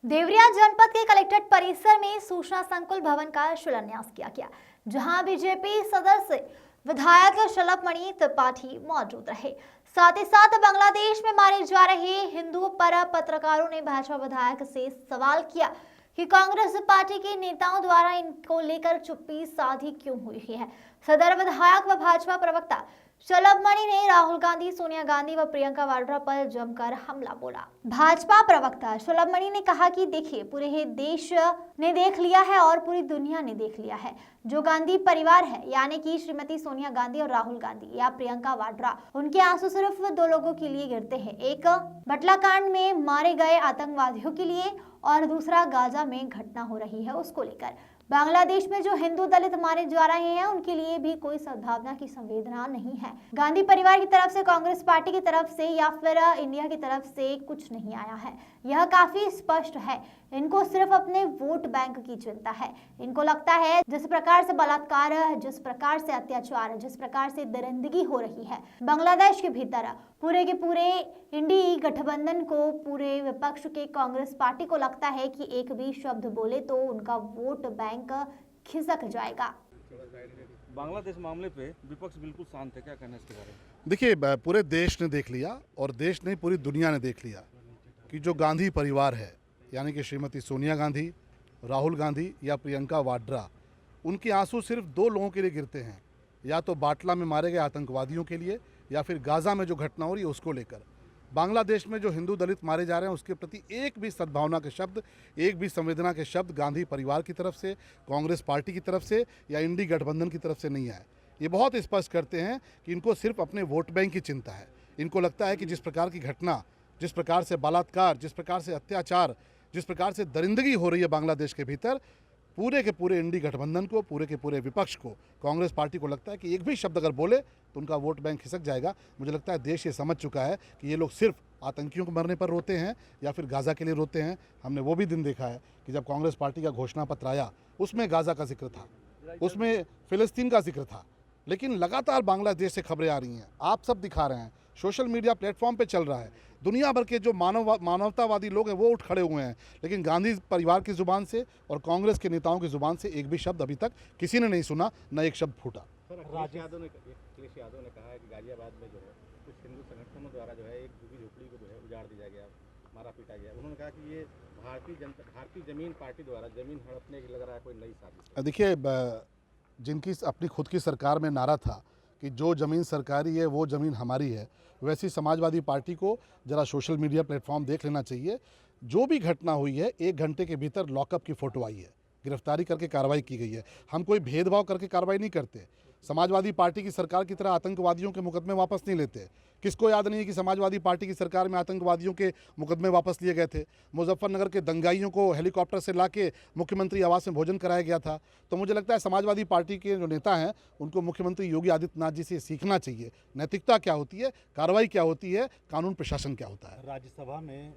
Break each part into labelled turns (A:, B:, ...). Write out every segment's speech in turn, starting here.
A: देवरिया जनपद के कलेक्ट्रेट परिसर में सूचना संकुल भवन का शिलान्यास किया गया, जहां बीजेपी सदस्य विधायक शलभमणि त्रिपाठी मौजूद रहे। साथ ही साथ बांग्लादेश में मारे जा रहे हिंदुओं पर पत्रकारों ने भाजपा विधायक से सवाल किया कि कांग्रेस पार्टी के नेताओं द्वारा इनको लेकर चुप्पी साधी क्यों हुई है। सदर विधायक व भाजपा प्रवक्ता शलभमणि ने राहुल गांधी, सोनिया गांधी व प्रियंका वाड्रा पर जमकर हमला बोला। भाजपा प्रवक्ता शलभमणि ने कहा कि देखिए, पूरे देश ने देख लिया है और पूरी दुनिया ने देख लिया है, जो गांधी परिवार है, यानी कि श्रीमती सोनिया गांधी और राहुल गांधी या प्रियंका वाड्रा, उनके आंसू सिर्फ दो लोगों के लिए गिरते हैं। एक बटला कांड में मारे गए आतंकवादियों के लिए और दूसरा गाजा में घटना हो रही है उसको लेकर। बांग्लादेश में जो हिंदू दलित मारे जा रहे हैं उनके लिए भी कोई सद्भावना की संवेदना नहीं है। गांधी परिवार की तरफ से, कांग्रेस पार्टी की तरफ से या फिर इंडिया की तरफ से कुछ नहीं आया है। यह काफी स्पष्ट है। इनको सिर्फ अपने वोट बैंक की चिंता है। इनको लगता है जिस प्रकार से बलात्कार, जिस प्रकार से अत्याचार, जिस प्रकार से दरिंदगी हो रही है बांग्लादेश के भीतर, पूरे के पूरे इंडी गठबंधन को, पूरे विपक्ष के कांग्रेस पार्टी को लगता है कि एक भी शब्द बोले तो उनका वोट बैंक खिसक जाएगा।
B: बांग्लादेश मामले पे विपक्ष बिल्कुल शांत है, क्या कहना है इसके बारे में?
C: देखिए, पूरे देश ने देख लिया और देश नहीं पूरी दुनिया ने देख लिया कि जो गांधी परिवार है, यानी कि श्रीमती सोनिया गांधी, राहुल गांधी या प्रियंका वाड्रा, उनके आंसू सिर्फ दो लोगों के लिए गिरते हैं, या तो बाटला में मारे गए आतंकवादियों के लिए या फिर गाजा में जो घटना हो रही है उसको लेकर। बांग्लादेश में जो हिंदू दलित मारे जा रहे हैं उसके प्रति एक भी सद्भावना के शब्द, एक भी संवेदना के शब्द गांधी परिवार की तरफ से, कांग्रेस पार्टी की तरफ से या इंडी गठबंधन की तरफ से नहीं आए। ये बहुत स्पष्ट करते हैं कि इनको सिर्फ अपने वोट बैंक की चिंता है। इनको लगता है कि जिस प्रकार की घटना, जिस प्रकार से बलात्कार, जिस प्रकार से अत्याचार, जिस प्रकार से दरिंदगी हो रही है बांग्लादेश के भीतर, पूरे के पूरे इंडी गठबंधन को, पूरे के पूरे विपक्ष को, कांग्रेस पार्टी को लगता है कि एक भी शब्द अगर बोले तो उनका वोट बैंक खिसक जाएगा। मुझे लगता है देश ये समझ चुका है कि ये लोग सिर्फ आतंकियों को मरने पर रोते हैं या फिर गाज़ा के लिए रोते हैं। हमने वो भी दिन देखा है कि जब कांग्रेस पार्टी का घोषणा पत्र आया उसमें गाज़ा का जिक्र था, उसमें फ़िलिस्तीन का जिक्र था, लेकिन लगातार बांग्लादेश से खबरें आ रही हैं। आप सब दिखा रहे हैं, सोशल मीडिया प्लेटफॉर्म पे चल रहा है, दुनिया भर के जो मानवतावादी लोग हैं वो उठ खड़े हुए हैं, लेकिन गांधी परिवार की ज़ुबान से और कांग्रेस के नेताओं की ज़ुबान से एक भी शब्द अभी तक किसी ने नहीं सुना, न एक शब्द फूटा।
B: अखिलेश यादव ने कहा है कि गाजियाबाद में जो है कुछ हिंदू संगठनों द्वारा जो है एक झुग्गी झोपड़ी को जो है उजाड़ दिया गया, मारा पीटा गया। उन्होंने कहा कि ये भारतीय जमीन पार्टी द्वारा जमीन हड़पने की लग रहा है कोई नई साजिश।
C: देखिए, जिनकी अपनी खुद की सरकार में नारा था कि जो ज़मीन सरकारी है वो ज़मीन हमारी है, वैसी समाजवादी पार्टी को ज़रा सोशल मीडिया प्लेटफॉर्म देख लेना चाहिए। जो भी घटना हुई है 1 घंटे के भीतर लॉकअप की फ़ोटो आई है, गिरफ्तारी करके कार्रवाई की गई है। हम कोई भेदभाव करके कार्रवाई नहीं करते। समाजवादी पार्टी की सरकार की तरह आतंकवादियों के मुकदमे वापस नहीं लेते। किसको याद नहीं है कि समाजवादी पार्टी की सरकार में आतंकवादियों के मुकदमे वापस लिए गए थे? मुजफ्फरनगर के दंगाइयों को हेलीकॉप्टर से लाके मुख्यमंत्री आवास में भोजन कराया गया था। तो मुझे लगता है समाजवादी पार्टी के जो नेता हैं उनको मुख्यमंत्री योगी आदित्यनाथ जी से सीखना चाहिए, नैतिकता क्या होती है, कार्रवाई क्या होती है, कानून प्रशासन क्या होता है।
D: राज्यसभा में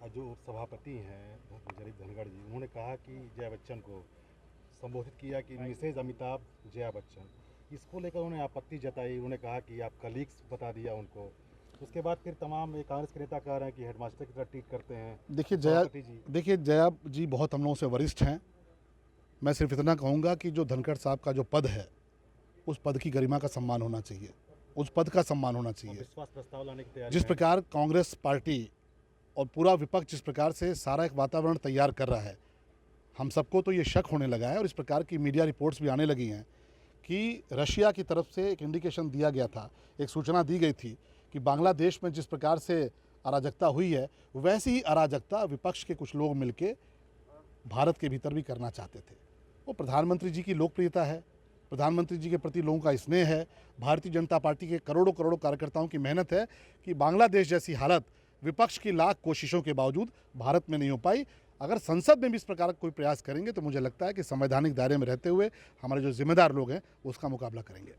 D: जो सभापति हैं जगदीप धनखड़ जी, उन्होंने कहा कि जया बच्चन को संबोधित किया कि मिसेज अमिताभ जया बच्चन। इसको लेकर उन्होंने आपत्ति जताई। उन्होंने कहा कि आप कलीग्स बता दिया उनको। उसके बाद फिर तमाम कांग्रेस के नेता कह रहे हैं कि हेडमास्टर की तरह ट्रीट करते हैं।
C: देखिए जया जी बहुत हम लोगों से वरिष्ठ हैं। मैं सिर्फ इतना कहूँगा कि जो धनखड़ साहब का जो पद है उस पद की गरिमा का सम्मान होना चाहिए, उस पद का सम्मान होना चाहिए।
D: विश्वास प्रस्ताव लाने की तैयारी
C: जिस प्रकार कांग्रेस पार्टी और पूरा विपक्ष जिस प्रकार से सारा एक वातावरण तैयार कर रहा है, हम सबको तो ये शक होने लगा है और इस प्रकार की मीडिया रिपोर्ट्स भी आने लगी हैं कि रशिया की तरफ से एक इंडिकेशन दिया गया था, एक सूचना दी गई थी कि बांग्लादेश में जिस प्रकार से अराजकता हुई है वैसी ही अराजकता विपक्ष के कुछ लोग मिलके भारत के भीतर भी करना चाहते थे। वो प्रधानमंत्री जी की लोकप्रियता है, प्रधानमंत्री जी के प्रति लोगों का स्नेह है, भारतीय जनता पार्टी के करोड़ों करोड़ों कार्यकर्ताओं की मेहनत है कि बांग्लादेश जैसी हालत विपक्ष की लाख कोशिशों के बावजूद भारत में नहीं हो पाई। अगर संसद में भी इस प्रकार का कोई प्रयास करेंगे तो मुझे लगता है कि संवैधानिक दायरे में रहते हुए हमारे जो जिम्मेदार लोग हैं उसका मुकाबला करेंगे।